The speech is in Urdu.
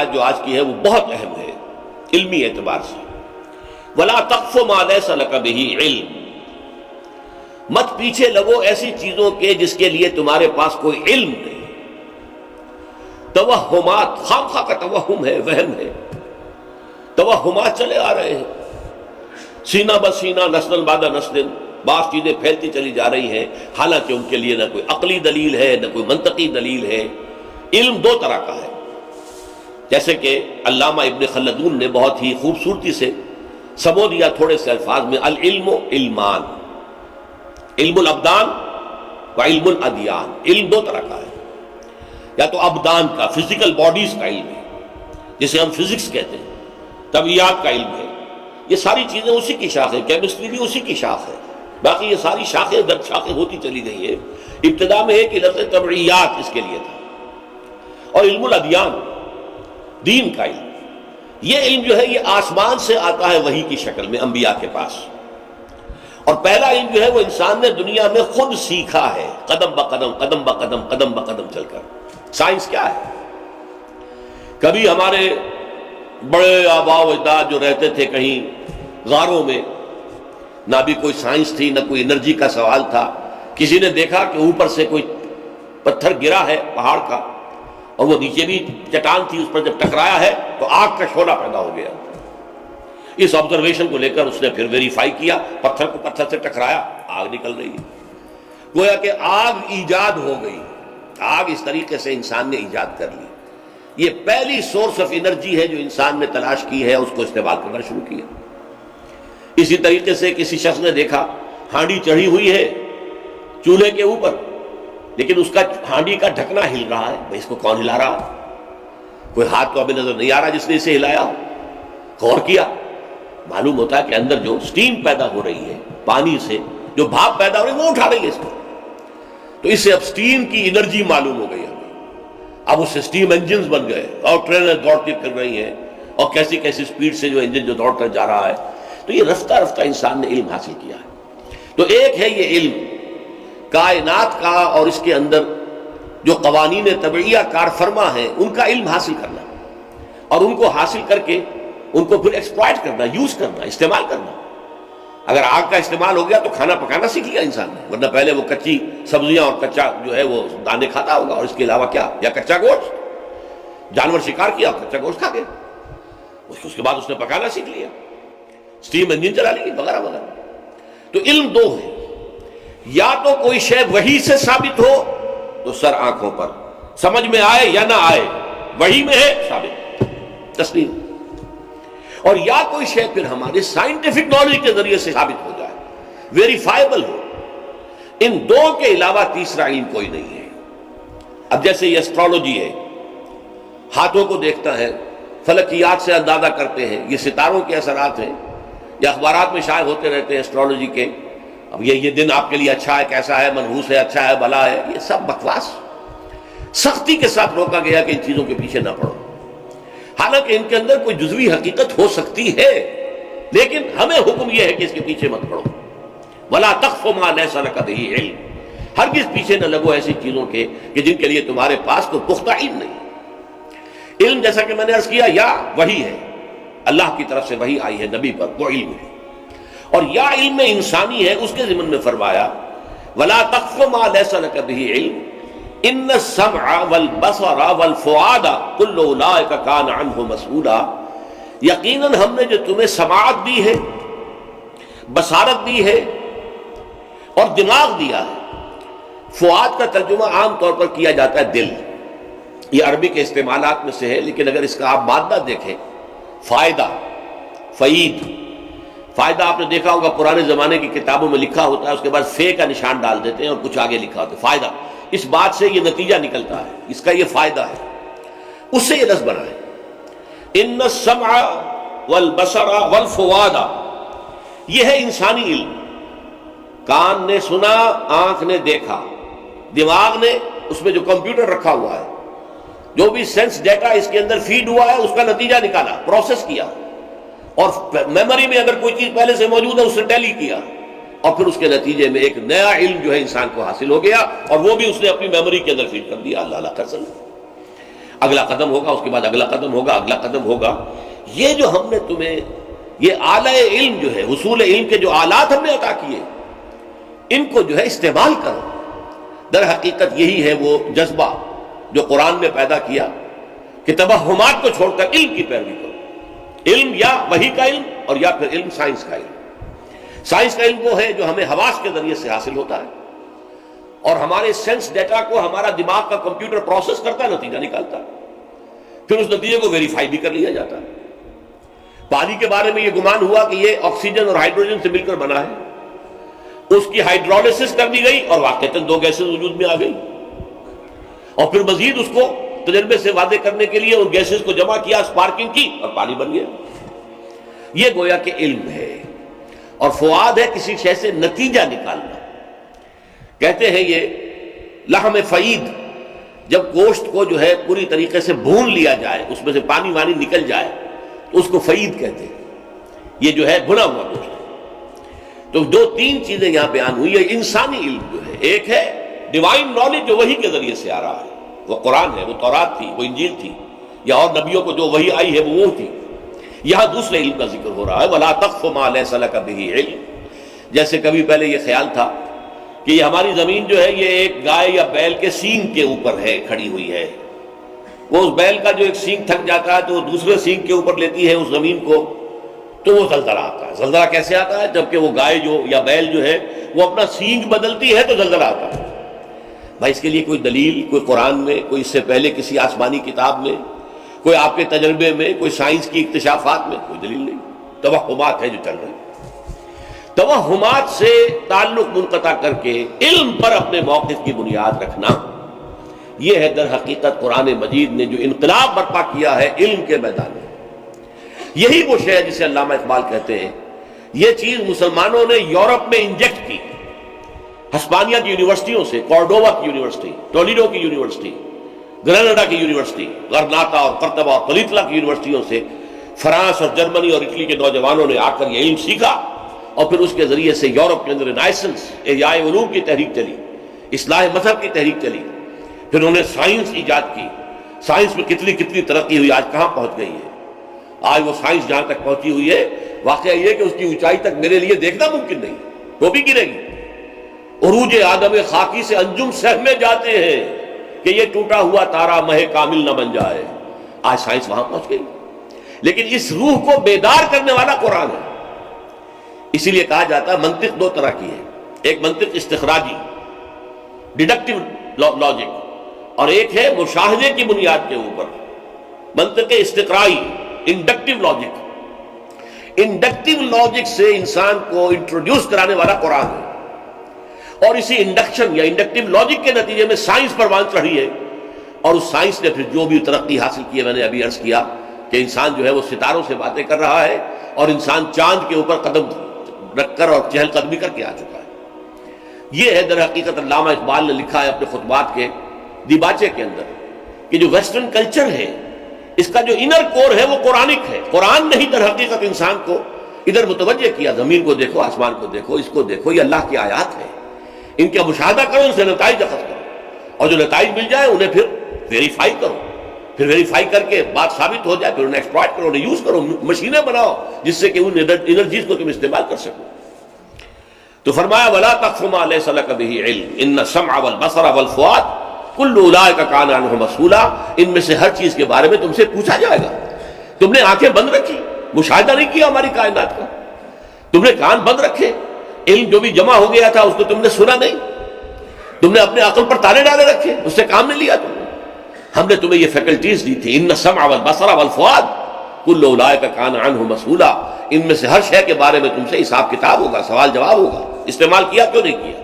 آیت جو آج کی ہے وہ بہت اہم ہے علمی اعتبار سے. وَلَا تَقْفُ مَا لَيْسَ لَكَ بِهِ عِلْمٌ، مت پیچھے لگو ایسی چیزوں کے جس کے لیے تمہارے پاس کوئی علم نہیں. توہمات، خامخواہ کا توہم ہے، وہم ہے، توہمات چلے آ رہے ہیں سینہ بسینہ، نسل بعد نسل، بعض چیزیں پھیلتی چلی جا رہی ہیں حالانکہ ان کے لیے نہ کوئی عقلی دلیل ہے نہ کوئی منطقی دلیل ہے. علم دو طرح کا ہے، جیسے کہ علامہ ابن خلدون نے بہت ہی خوبصورتی سے سمو دیا تھوڑے سے الفاظ میں. العلم علمان، علم الابدان و علم الادیان. علم دو طرح کا ہے، یا تو ابدان کا، فزیکل باڈیز کا علم ہے جسے ہم فزکس کہتے ہیں، طبیعیات کا علم ہے. یہ ساری چیزیں اسی کی شاخ ہے، کیمسٹری بھی اسی کی شاخ ہے، باقی یہ ساری شاخیں در شاخیں ہوتی چلی گئی ہیں. ابتدا میں ایک لفظ طبیعیات اس کے لیے تھا. اور علم الادیان، دین کا علم، یہ علم جو ہے یہ آسمان سے آتا ہے وحی کی شکل میں انبیاء کے پاس. اور پہلا علم جو ہے وہ انسان نے دنیا میں خود سیکھا ہے، قدم بقدم قدم بقدم قدم بقدم چل کر. سائنس کیا ہے؟ کبھی ہمارے بڑے آباء و اجداد جو رہتے تھے کہیں غاروں میں، نہ بھی کوئی سائنس تھی نہ کوئی انرجی کا سوال تھا. کسی نے دیکھا کہ اوپر سے کوئی پتھر گرا ہے پہاڑ کا اور وہ نیچے بھی چٹان تھی، اس پر جب ٹکرایا ہے تو آگ کا شعلہ پیدا ہو گیا. اس آبزرویشن کو لے کر اس نے پھر ویریفائی کیا، پتھر کو پتھر سے ٹکرایا، آگ نکل رہی ہے. گویا کہ آگ ایجاد ہو گئی، آگ اس طریقے سے انسان نے ایجاد کر لی. یہ پہلی سورس آف انرجی ہے جو انسان نے تلاش کی ہے، اس کو استعمال کرنا شروع کیا. اسی طریقے سے کسی شخص نے دیکھا ہانڈی چڑھی ہوئی ہے چولہے کے اوپر، لیکن اس کا ہانڈی کا ڈھکنا ہل رہا ہے. بھائی اس کو کون ہلا رہا؟ کوئی ہاتھ تو ابھی نظر نہیں آ رہا جس نے اسے ہلایا ہو. غور کیا، معلوم ہوتا ہے کہ اندر جو سٹیم پیدا ہو رہی ہے پانی سے، جو بھاپ پیدا ہو رہی ہے وہ اٹھا رہی ہے اس کو. تو اس سے اب سٹیم کی انرجی معلوم ہو گئی ہمیں. اب اس سے سٹیم انجنز بن گئے اور ٹرینیں دوڑتی پھر رہی ہیں، اور کیسی کیسی سپیڈ سے جو انجن جو دوڑ کر جا رہا ہے. تو یہ رفتہ رفتہ انسان نے علم حاصل کیا ہے. تو ایک ہے یہ علم کائنات کا اور اس کے اندر جو قوانین طبیعیہ کار فرما ہیں ان کا علم حاصل کرنا، اور ان کو حاصل کر کے ان کو پھر ایکسپلائٹ کرنا، یوز کرنا، استعمال کرنا. اگر آگ کا استعمال ہو گیا تو کھانا پکانا سیکھ لیا انسان نے، ورنہ پہلے وہ کچی سبزیاں اور کچا جو ہے وہ دانے کھاتا ہوگا، اور اس کے علاوہ کیا، یا کچا گوشت، جانور شکار کیا اور کچا گوشت کھا گیا. اس کے بعد اس نے پکانا سیکھ لیا، سٹیم انجن چلا لی وغیرہ وغیرہ. تو علم دو ہے، یا تو کوئی شے وحی سے ثابت ہو تو سر آنکھوں پر، سمجھ میں آئے یا نہ آئے، وحی میں ہے ثابت، تسلیم. اور یا کوئی شے پھر ہمارے سائنٹیفک نالج کے ذریعے سے ثابت ہو جائے، ویریفائبل ہو. ان دو کے علاوہ تیسرا علم کوئی نہیں ہے. اب جیسے یہ اسٹرالوجی ہے، ہاتھوں کو دیکھتا ہے، فلکیات سے اندازہ کرتے ہیں، یہ ستاروں کے اثرات ہیں، یا اخبارات میں شائع ہوتے رہتے ہیں اسٹرالوجی کے. اب یہ دن آپ کے لیے اچھا ہے، کیسا ہے، منحوس ہے، اچھا ہے، بھلا ہے، یہ سب بکواس. سختی کے ساتھ روکا گیا کہ ان چیزوں کے پیچھے نہ پڑو، حالانکہ ان کے اندر کوئی جزوی حقیقت ہو سکتی ہے، لیکن ہمیں حکم یہ ہے کہ اس کے پیچھے مت پڑو. وَلَا تَقْفُ مَا لَيْسَ لَكَ بِهِ عِلْمٌ، ہرگز پیچھے نہ لگو ایسی چیزوں کے کہ جن کے لیے تمہارے پاس کوئی پختہ علم نہیں. علم جیسا کہ میں نے عرض کیا یا وحی ہے، اللہ کی طرف سے وحی آئی ہے نبی پر، وہ علم ہے. اور یا علم انسانی ہے، اس کے ضمن میں فرمایا وَلَا تَقْفُ مَا لَيْسَ لَكَ بِهِ عِلْمٌ ان السمع والبصر والفؤاد كل اولئك كان عنه مسؤولا. یقیناً ہم نے جو تمہیں سماعت دی ہے، بصارت دی ہے اور دماغ دیا ہے. فؤاد کا ترجمہ عام طور پر کیا جاتا ہے دل، یہ عربی کے استعمالات میں سے ہے، لیکن اگر اس کا آپ مادہ دیکھیں، فائدہ، فعید، فائدہ آپ نے دیکھا ہوگا پرانے زمانے کی کتابوں میں لکھا ہوتا ہے، اس کے بعد فے کا نشان ڈال دیتے ہیں اور کچھ آگے لکھا ہوتا ہے فائدہ. اس بات سے یہ نتیجہ نکلتا ہے، اس کا یہ فائدہ ہے، اس سے یہ لفظ بنا ہے. ان السمع والبصر والفؤاد، یہ ہے انسانی علم. کان نے سنا، آنکھ نے دیکھا، دماغ نے اس میں جو کمپیوٹر رکھا ہوا ہے، جو بھی سینس ڈیٹا اس کے اندر فیڈ ہوا ہے، اس کا نتیجہ نکالا، پروسیس کیا، اور میموری میں اگر کوئی چیز پہلے سے موجود ہے اس سے ٹیلی کیا، اور پھر اس کے نتیجے میں ایک نیا علم جو ہے انسان کو حاصل ہو گیا، اور وہ بھی اس نے اپنی میموری کے اندر فیڈ کر دیا. اللہ اللہ کر سکتا. اگلا قدم ہوگا، اس کے بعد اگلا قدم ہوگا، اگلا قدم ہوگا۔ یہ جو ہم نے تمہیں یہ اعلی علم جو ہے، حصول علم کے جو آلات ہم نے عطا کیے، ان کو جو ہے استعمال کرو۔ در حقیقت یہی ہے وہ جذبہ جو قرآن میں پیدا کیا کہ توہمات کو چھوڑ کر علم کی پیروی کرو۔ علم یا وحی کا علم اور یا پھر علم سائنس کا علم۔ سائنس کا علم وہ ہے جو ہمیں حواس کے ذریعے سے حاصل ہوتا ہے اور ہمارے سینس ڈیٹا کو ہمارا دماغ کا کمپیوٹر پروسیس کرتا ہے، نتیجہ نکالتا ہے، پھر اس نتیجے کو ویریفائی بھی کر لیا جاتا ہے۔ پانی کے بارے میں یہ گمان ہوا کہ یہ آکسیجن اور ہائیڈروجن سے مل کر بنا ہے، اس کی ہائیڈرولسس کر دی گئی اور واقعتاً دو گیسز وجود میں آ گئی، اور پھر مزید اس کو تجربے سے واضح کرنے کے لیے ان گیسز کو جمع کیا، اسپارکنگ کی اور پانی بن گیا۔ یہ گویا کہ علم ہے، اور فؤاد ہے کسی شے سے نتیجہ نکالنا۔ کہتے ہیں یہ لحم فعید، جب گوشت کو جو ہے پوری طریقے سے بھون لیا جائے، اس میں سے پانی وانی نکل جائے تو اس کو فعید کہتے ہیں، یہ جو ہے بھنا ہوا گوشت۔ تو دو تین چیزیں یہاں بیان ہوئی ہے۔ انسانی علم جو ہے، ایک ہے ڈیوائن نالج جو وحی کے ذریعے سے آ رہا ہے، وہ قرآن ہے، وہ تورات تھی، وہ انجیل تھی، یا اور نبیوں کو جو وحی آئی ہے وہ تھی۔ یہاں دوسرے علم کا ذکر ہو رہا ہے، وَلَا تَقْفُ مَا لَيْسَ لَكَ بِهِ عِلْمٌ۔ جیسے کبھی پہلے یہ خیال تھا کہ یہ ہماری زمین جو ہے یہ ایک گائے یا بیل کے سینگ کے اوپر ہے، کھڑی ہوئی ہے، وہ اس بیل کا جو ایک سینگ تھک جاتا ہے تو وہ دوسرے سینگ کے اوپر لیتی ہے اس زمین کو، تو وہ زلزلہ آتا ہے۔ زلزلہ کیسے آتا ہے؟ جبکہ وہ گائے جو یا بیل جو ہے وہ اپنا سینگ بدلتی ہے تو زلزلہ آتا ہے۔ بھائی اس کے لیے کوئی دلیل، کوئی قرآن میں، کوئی اس سے پہلے کسی آسمانی کتاب میں، کوئی آپ کے تجربے میں، کوئی سائنس کی اکتشافات میں کوئی دلیل نہیں، توہمات ہیں جو چل رہے ہیں۔ توہمات سے تعلق منقطع کر کے علم پر اپنے موقف کی بنیاد رکھنا، یہ ہے در حقیقت قرآن مجید نے جو انقلاب برپا کیا ہے علم کے میدان میں۔ یہی وہ شے ہے جسے علامہ اقبال کہتے ہیں یہ چیز مسلمانوں نے یورپ میں انجیکٹ کی، ہسپانیہ کی یونیورسٹیوں سے، کورڈووا کی یونیورسٹی، ٹولیڈو کی یونیورسٹی، گریناڈا کی یونیورسٹی، غرناطہ اور قرطبہ اور قلیطلہ کی یونیورسٹیوں سے فرانس اور جرمنی اور اٹلی کے نوجوانوں نے آ کر یہ علم سیکھا، اور پھر اس کے ذریعے سے یورپ کے اندر رینائسنس، احیاء علوم کی تحریک چلی، اصلاح مذہب کی تحریک چلی، پھر انہوں نے سائنس ایجاد کی، سائنس میں کتنی ترقی ہوئی، آج کہاں پہنچ گئی ہے۔ آج وہ سائنس جہاں تک پہنچی ہوئی ہے، واقعہ یہ کہ اس کی اونچائی تک میرے لیے دیکھنا ممکن نہیں، ٹوپی گرے گی۔ عروج آدم خاکی سے انجم سہمے جاتے ہیں کہ یہ ٹوٹا ہوا تارا مہ کامل نہ بن جائے۔ آج سائنس وہاں پہنچ گئی، لیکن اس روح کو بیدار کرنے والا قرآن ہے۔ اسی لیے کہا جاتا ہے منطق دو طرح کی ہے، ایک منطق استخراجی، ڈیڈکٹیو لاجک، اور ایک ہے مشاہدے کی بنیاد کے اوپر منطق استقرائی، انڈکٹیو لاجک۔ انڈکٹیو لاجک سے انسان کو انٹروڈیوس کرانے والا قرآن ہے، اور اسی انڈکشن یا انڈکٹیو لاجک کے نتیجے میں سائنس پروان چڑھی ہے، اور اس سائنس نے پھر جو بھی ترقی حاصل کی ہے، میں نے ابھی عرض کیا کہ انسان جو ہے وہ ستاروں سے باتیں کر رہا ہے، اور انسان چاند کے اوپر قدم رکھ کر اور چہل قدمی کر کے آ چکا ہے۔ یہ ہے در حقیقت علامہ اقبال نے لکھا ہے اپنے خطبات کے دیباچے کے اندر کہ جو ویسٹرن کلچر ہے اس کا جو انر کور ہے وہ قرآنک ہے۔ قرآن نے ہی در حقیقت انسان کو ادھر متوجہ کیا، زمین کو دیکھو، آسمان کو دیکھو، اس کو دیکھو، یہ اللہ کی آیات ہے، ان کا مشاہدہ کرو، ان سے نتائج اخذ کرو، اور جو نتائج مل جائے انہیں پھر ویریفائی کرو، پھر ویریفائی کر کے بات ثابت ہو جائے پھر انہیں ایکسپلائٹ کرو، انہیں یوز کرو، مشینیں بناؤ جس سے کہ ان انرجیز کو تم استعمال کر سکو۔ تو فرمایا وَلَا تَقْفُ مَا لَيْسَ لَكَ بِهِ عِلْمٌ إِنَّ السَّمْعَ وَالْبَصَرَ وَالْفُؤَادَ كُلُّ أُولَٰئِكَ كَانَ عَنْهُ مَسْئُولًا، ان میں سے ہر چیز کے بارے میں تم سے پوچھا جائے گا۔ تم نے آنکھیں بند رکھی، مشاہدہ نہیں کیا ہماری کائنات کا، تم نے کان بند رکھے، علم جو بھی جمع ہو گیا تھا اس کو تم نے سنا نہیں، تم نے اپنے عقل پر تالے ڈالے رکھے، اس سے کام نہیں لیا تم نے۔ ہم نے تمہیں یہ فیکلٹیز دی تھی، ان السمع والبصر والفؤاد کل اولئک کان عنہ مسئولا، ان میں سے ہر شے کے بارے میں تم سے حساب کتاب ہوگا، سوال جواب ہوگا، استعمال کیا کیوں نہیں کیا۔